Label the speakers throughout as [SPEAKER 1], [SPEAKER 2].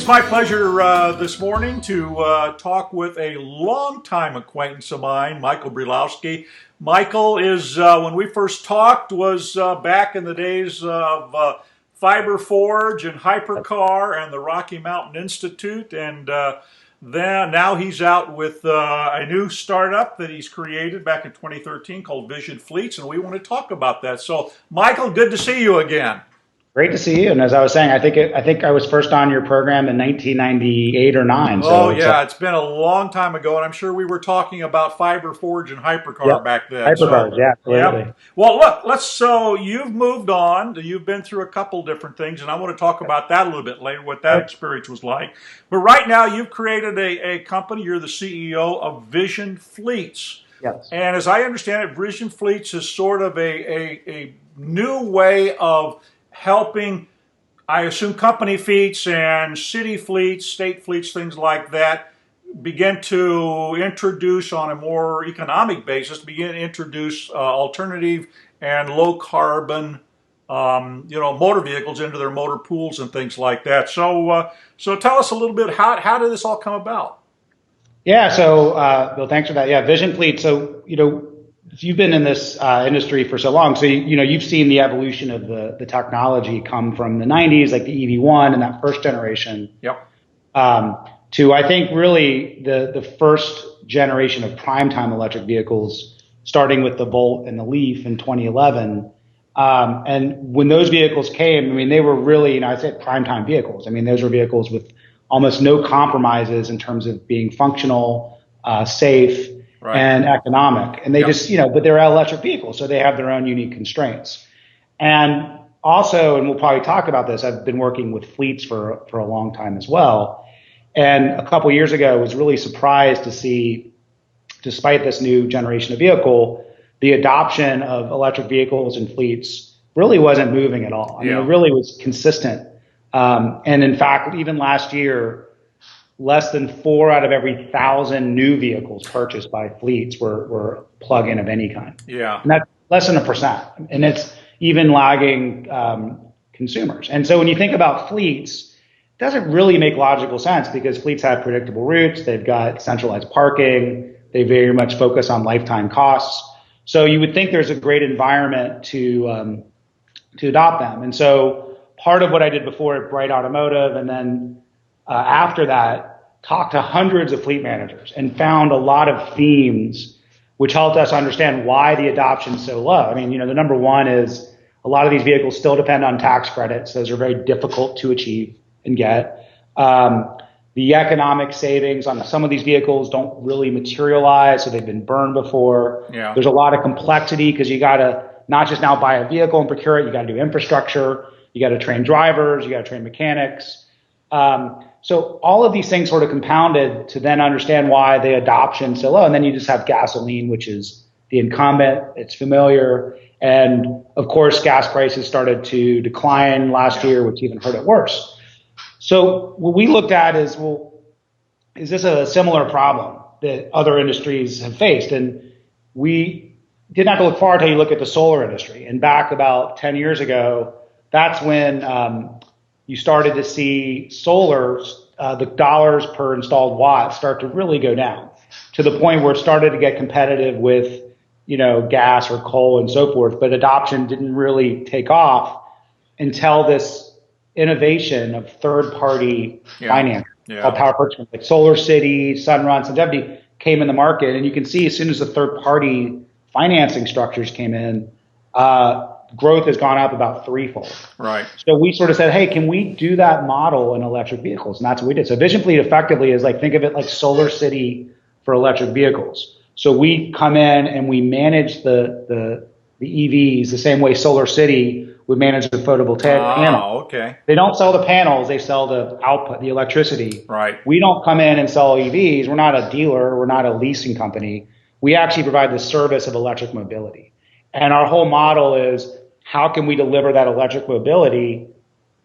[SPEAKER 1] It's my pleasure this morning to talk with a longtime acquaintance of mine, Michael Brylawski. Michael is, when we first talked, was back in the days of Fiber Forge and Hypercar and the Rocky Mountain Institute, and then now he's out with a new startup that he's created back in 2013 called Vision Fleets, and we want to talk about that. So, Michael, good to see you again.
[SPEAKER 2] Great to see you. And as I was saying, I think I was first on your program in 1998 or 9.
[SPEAKER 1] Oh, yeah, it's been a long time ago, and I'm sure we were talking about Fiber Forge and Hypercar
[SPEAKER 2] Yep.
[SPEAKER 1] back then.
[SPEAKER 2] Hypercars, yeah, absolutely.
[SPEAKER 1] Yeah. Well, look, so you've moved on. You've been through a couple different things, and I want to talk about that a little bit later, what that experience was like. But right now, you've created a company. You're the CEO of Vision Fleets.
[SPEAKER 2] Yes.
[SPEAKER 1] And as I understand it, Vision Fleets is sort of a new way of helping, I assume, company fleets and city fleets, state fleets, things like that, begin to introduce on a more economic basis, begin to introduce alternative and low carbon, motor vehicles into their motor pools and things like that. So tell us a little bit, how did this all come about?
[SPEAKER 2] Yeah. So, Bill, thanks for that. Yeah. Vision Fleet. So, you've been in this industry for so long, so you've seen the evolution of the technology come from the 90s, like the EV1 and that first generation.
[SPEAKER 1] Yep.
[SPEAKER 2] To I think really the first generation of primetime electric vehicles, starting with the Volt and the Leaf in 2011. And when those vehicles came, I mean, they were really, I said primetime vehicles. I mean, those were vehicles with almost no compromises in terms of being functional, safe, right, and economic. And they just, but they're electric vehicles, so they have their own unique constraints. And also, and we'll probably talk about this, I've been working with fleets for a long time as well. And a couple years ago, I was really surprised to see, despite this new generation of vehicle, the adoption of electric vehicles and fleets really wasn't moving at all. I mean, it really was consistent. And in fact, even last year, less than 4 out of every 1,000 new vehicles purchased by fleets were plug-in of any kind.
[SPEAKER 1] Yeah.
[SPEAKER 2] And that's less than 1%. And it's even lagging consumers. And so when you think about fleets, it doesn't really make logical sense because fleets have predictable routes. They've got centralized parking. They very much focus on lifetime costs. So you would think there's a great environment to adopt them. And so part of what I did before at Bright Automotive, and then after that, talked to hundreds of fleet managers and found a lot of themes which helped us understand why the adoption is so low. I mean, the number one is a lot of these vehicles still depend on tax credits. Those are very difficult to achieve and get. The economic savings on some of these vehicles don't really materialize, so they've been burned before.
[SPEAKER 1] Yeah.
[SPEAKER 2] There's a lot of complexity because you got to not just now buy a vehicle and procure it, you got to do infrastructure, you got to train drivers, you got to train mechanics. So all of these things sort of compounded to then understand why the adoption so low. And then you just have gasoline, which is the incumbent, it's familiar. And of course, gas prices started to decline last year, which even hurt it worse. So what we looked at is, well, is this a similar problem that other industries have faced? And we didn't have to look far until you look at the solar industry. And back about 10 years ago, that's when you started to see solar, the dollars per installed watt start to really go down to the point where it started to get competitive with, gas or coal and so forth. But adoption didn't really take off until this innovation of third-party finance called power purchase, like Solar City, Sunrun, Sun came in the market. And you can see as soon as the third-party financing structures came in, growth has gone up about threefold.
[SPEAKER 1] Right.
[SPEAKER 2] So we sort of said, hey, can we do that model in electric vehicles? And that's what we did. So Vision Fleet effectively is like, think of it like Solar City for electric vehicles. So we come in and we manage the EVs the same way Solar City would manage the photovoltaic panel.
[SPEAKER 1] Okay.
[SPEAKER 2] They don't sell the panels, they sell the output, the electricity.
[SPEAKER 1] Right.
[SPEAKER 2] We don't come in and sell EVs. We're not a dealer. We're not a leasing company. We actually provide the service of electric mobility. And our whole model is, how can we deliver that electric mobility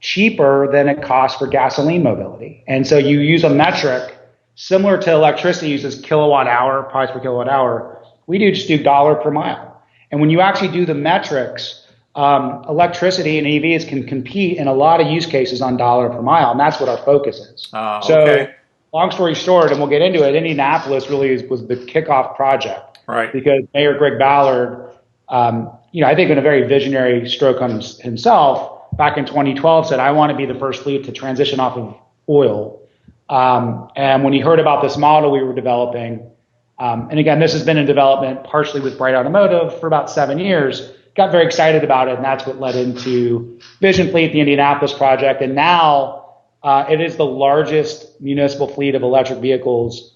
[SPEAKER 2] cheaper than it costs for gasoline mobility? And so you use a metric similar to electricity uses kilowatt hour, price per kilowatt hour. We just do dollar per mile. And when you actually do the metrics electricity and EVs can compete in a lot of use cases on dollar per mile, and that's what our focus is. So,
[SPEAKER 1] okay.
[SPEAKER 2] long story short, and we'll get into it, Indianapolis really was the kickoff project,
[SPEAKER 1] Right.
[SPEAKER 2] because Mayor Greg Ballard, I think in a very visionary stroke on himself, back in 2012 said, I want to be the first fleet to transition off of oil. And when he heard about this model we were developing, and again, this has been in development partially with Bright Automotive for about 7 years, got very excited about it, and that's what led into Vision Fleet, the Indianapolis project. And now it is the largest municipal fleet of electric vehicles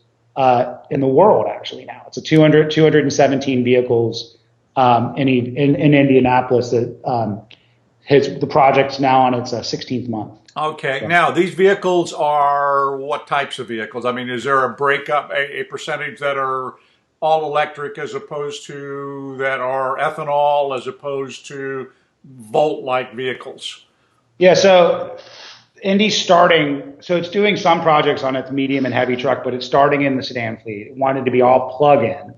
[SPEAKER 2] in the world, actually now. It's a 217 vehicles in Indianapolis that the project's now on its 16th month.
[SPEAKER 1] Okay.
[SPEAKER 2] So,
[SPEAKER 1] Now, these vehicles are what types of vehicles? I mean, is there a breakup, a percentage that are all electric as opposed to that are ethanol as opposed to Volt-like vehicles?
[SPEAKER 2] yeah, so Indy's so it's doing some projects on its medium and heavy truck, but it's starting in the sedan fleet. It wanted to be all plug-in.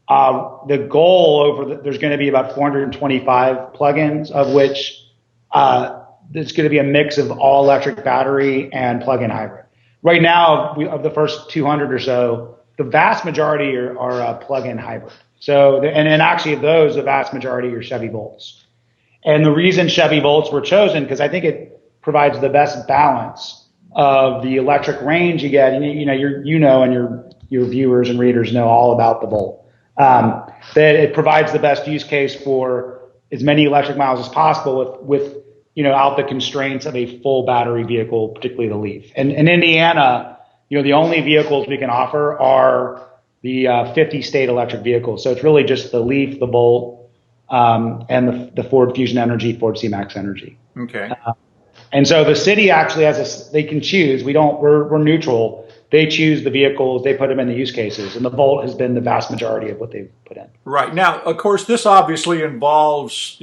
[SPEAKER 2] The goal there's going to be about 425 plug-ins, of which there's going to be a mix of all electric battery and plug-in hybrid. Right now, of the first 200 or so, the vast majority are plug-in hybrid. So, and actually of those, the vast majority are Chevy Volts. And the reason Chevy Volts were chosen, because I think it provides the best balance of the electric range you get. And and your viewers and readers know all about the Volt. That it provides the best use case for as many electric miles as possible with out the constraints of a full battery vehicle, particularly the Leaf. And in Indiana, the only vehicles we can offer are the 50 state electric vehicles. So it's really just the Leaf, the Bolt, and the Ford Fusion Energy, Ford C-Max Energy.
[SPEAKER 1] Okay.
[SPEAKER 2] And so the city actually they can choose. We're neutral. They choose the vehicles, they put them in the use cases, and the Volt has been the vast majority of what they've put in.
[SPEAKER 1] Right. Now, of course, this obviously involves,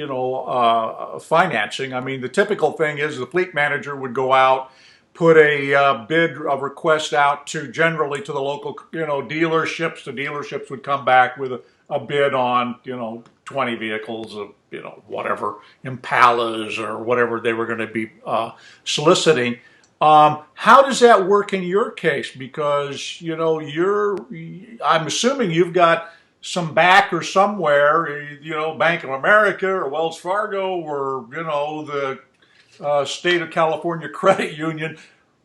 [SPEAKER 1] financing. I mean, the typical thing is the fleet manager would go out, put a request out generally to the local, dealerships. The dealerships would come back with a bid on, 20 vehicles of, whatever, Impalas or whatever they were going to be soliciting. How does that work in your case? Because, I'm assuming you've got some backer somewhere, Bank of America or Wells Fargo or, the state of California Credit Union.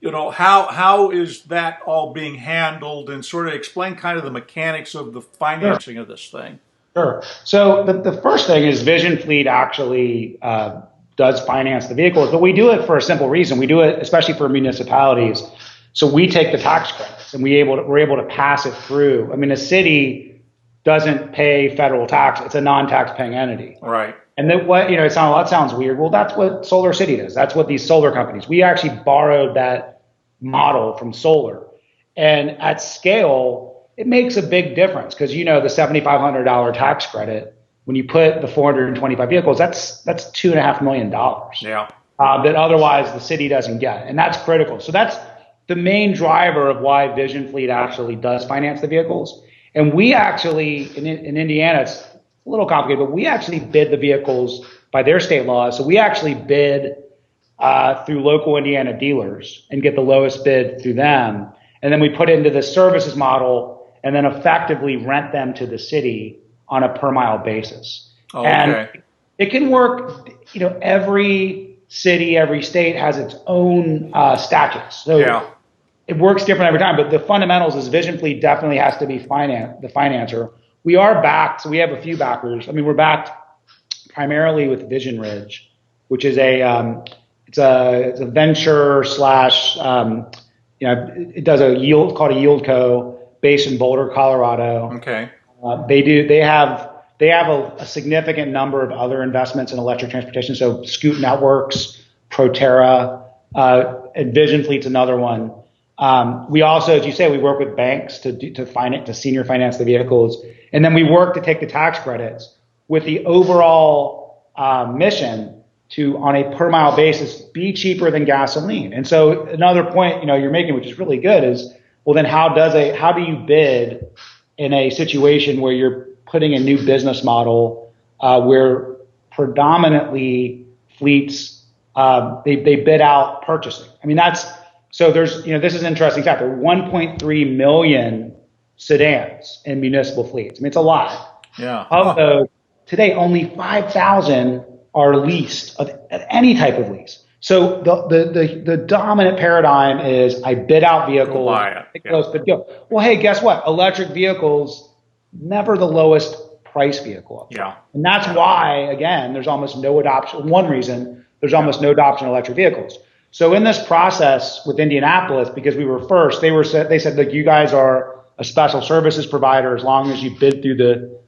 [SPEAKER 1] How is that all being handled, and sort of explain kind of the mechanics of the financing of this thing?
[SPEAKER 2] Sure. So the first thing is Vision Fleet actually does finance the vehicles, but we do it for a simple reason. We do it especially for municipalities. So we take the tax credits and we're able to pass it through. I mean, a city doesn't pay federal tax. It's a non-tax paying entity.
[SPEAKER 1] Right.
[SPEAKER 2] And then that sounds weird. Well, that's what Solar City does. That's what these solar companies, we actually borrowed that model from solar. And at scale, it makes a big difference because, the $7,500 tax credit, when you put the 425 vehicles, that's $2.5 million.
[SPEAKER 1] Yeah.
[SPEAKER 2] That otherwise the city doesn't get. And that's critical. So that's the main driver of why Vision Fleet actually does finance the vehicles. And we actually, in Indiana, it's a little complicated, but we actually bid the vehicles by their state laws. So we actually bid through local Indiana dealers and get the lowest bid through them. And then we put it into the services model and then effectively rent them to the city on a per mile basis.
[SPEAKER 1] Oh,
[SPEAKER 2] and
[SPEAKER 1] okay.
[SPEAKER 2] It can work, every city, every state has its own statutes. So
[SPEAKER 1] yeah.
[SPEAKER 2] It works different every time, but the fundamentals is Vision Fleet definitely has to be the financer. We are backed, so we have a few backers. I mean, we're backed primarily with Vision Ridge, which is it's a venture slash, it does called a yield co based in Boulder, Colorado.
[SPEAKER 1] Okay.
[SPEAKER 2] They have a significant number of other investments in electric transportation. So Scoot Networks, Proterra, and Vision Fleet's another one. We also, as you say, we work with banks to senior finance the vehicles, and then we work to take the tax credits with the overall mission to, on a per mile basis, be cheaper than gasoline. And so another point you're making, which is really good, is well then how do you bid in a situation where you're putting a new business model where predominantly fleets, they bid out purchasing. I mean, so there's, this is an interesting fact. There are 1.3 million sedans in municipal fleets. I mean, it's a lot.
[SPEAKER 1] Yeah.
[SPEAKER 2] Of those, today, only 5,000 are leased at any type of lease. So the dominant paradigm is I bid out vehicles.
[SPEAKER 1] Buy it. Yeah.
[SPEAKER 2] Well, hey, guess what? Electric vehicles, never the lowest price vehicle.
[SPEAKER 1] Yeah.
[SPEAKER 2] And that's why, again, there's almost no adoption. One reason there's almost no adoption of electric vehicles. So in this process with Indianapolis, because we were first, they said, look, you guys are a special services provider. As long as you bid through the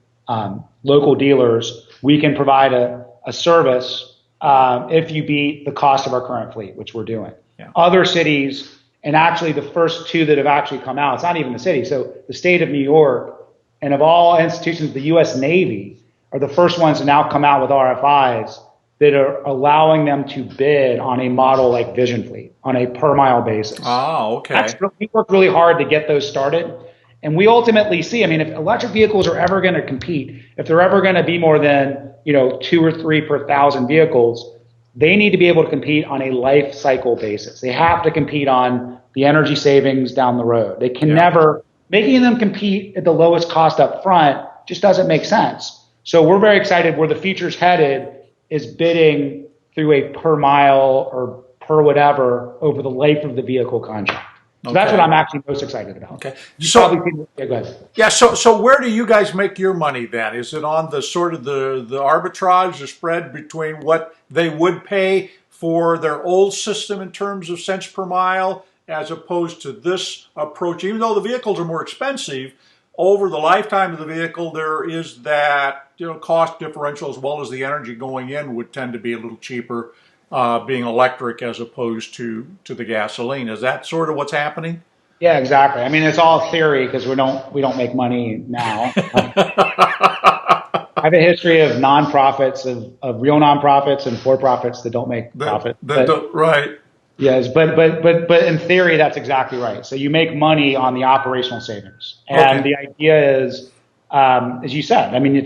[SPEAKER 2] local dealers, we can provide a service if you beat the cost of our current fleet, which we're doing.
[SPEAKER 1] Yeah.
[SPEAKER 2] Other cities, and actually the first two that have actually come out, it's not even the city. So the state of New York, and of all institutions, the U.S. Navy are the first ones to now come out with RFIs that are allowing them to bid on a model like Vision Fleet on a per mile basis.
[SPEAKER 1] Oh, okay.
[SPEAKER 2] We worked really hard to get those started. And we ultimately see, I mean, if electric vehicles are ever going to compete, if they're ever going to be more than, 2 or 3 per thousand vehicles, they need to be able to compete on a life cycle basis. They have to compete on the energy savings down the road. They can never, making them compete at the lowest cost up front just doesn't make sense. So we're very excited where the future's headed is bidding through a per mile or per whatever over the life of the vehicle contract. So that's what I'm actually most excited about.
[SPEAKER 1] Okay.
[SPEAKER 2] So, go ahead.
[SPEAKER 1] Yeah. So where do you guys make your money then? Is it on the sort of the arbitrage, the spread between what they would pay for their old system in terms of cents per mile, as opposed to this approach? Even though the vehicles are more expensive, over the lifetime of the vehicle, there is that cost differential, as well as the energy going in would tend to be a little cheaper. Being electric as opposed to the gasoline. Is that sort of what's happening?
[SPEAKER 2] Yeah, exactly. I mean, it's all theory because we don't make money now. I have a history of nonprofits, of real nonprofits and for-profits that don't make profit.
[SPEAKER 1] Right.
[SPEAKER 2] Yes, but in theory, that's exactly right. So you make money on the operational savings, and the idea is, as you said, I mean,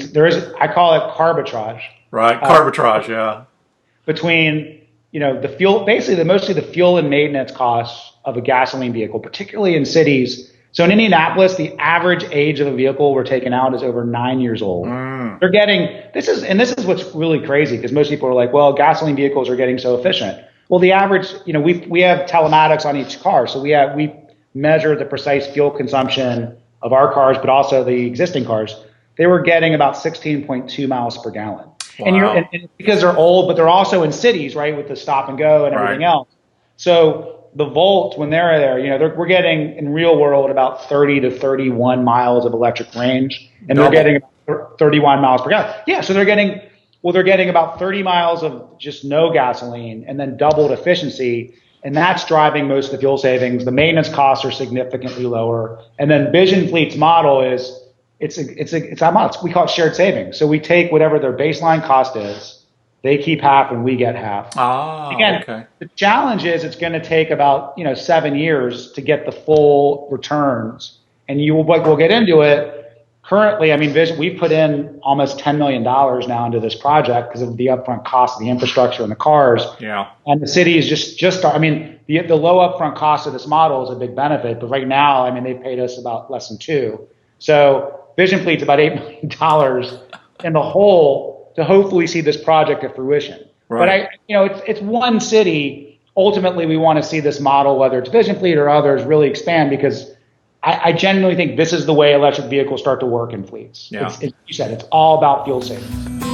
[SPEAKER 2] I call it carbitrage.
[SPEAKER 1] Right, carbitrage, yeah.
[SPEAKER 2] Between, the fuel, basically mostly the fuel and maintenance costs of a gasoline vehicle, particularly in cities. So in Indianapolis, the average age of a vehicle we're taking out is over 9 years old. They're getting, this is what's really crazy, because most people are like, well, gasoline vehicles are getting so efficient. Well, the average, we have telematics on each car. So we measure the precise fuel consumption of our cars, but also the existing cars. They were getting about 16.2 miles per gallon. Wow. And it's because they're old, but they're also in cities, right, with the stop and go and everything else. So the Volt, when they're there, we're getting in real world about 30 to 31 miles of electric range, and they're getting about 31 miles per gallon. Yeah, so they're getting about 30 miles of just no gasoline and then doubled efficiency, and that's driving most of the fuel savings. The maintenance costs are significantly lower, and then Vision Fleet's model is. We call it shared savings. So we take whatever their baseline cost is, they keep half and we get half. Again, the challenge is it's going to take about 7 years to get the full returns, and we'll get into it. Currently, I mean, Vision, we've put in almost $10 million now into this project because of the upfront cost of the infrastructure and the cars. Yeah. And the city is just I mean, the low upfront cost of this model is a big benefit, but right now, I mean, they've paid us about less than $2 million. So Vision Fleet's about $8 million in the hole to hopefully see this project to fruition. Right. But it's one city. Ultimately, we want to see this model, whether it's Vision Fleet or others, really expand, because I genuinely think this is the way electric vehicles start to work in fleets. Yeah. You said it's all about fuel savings.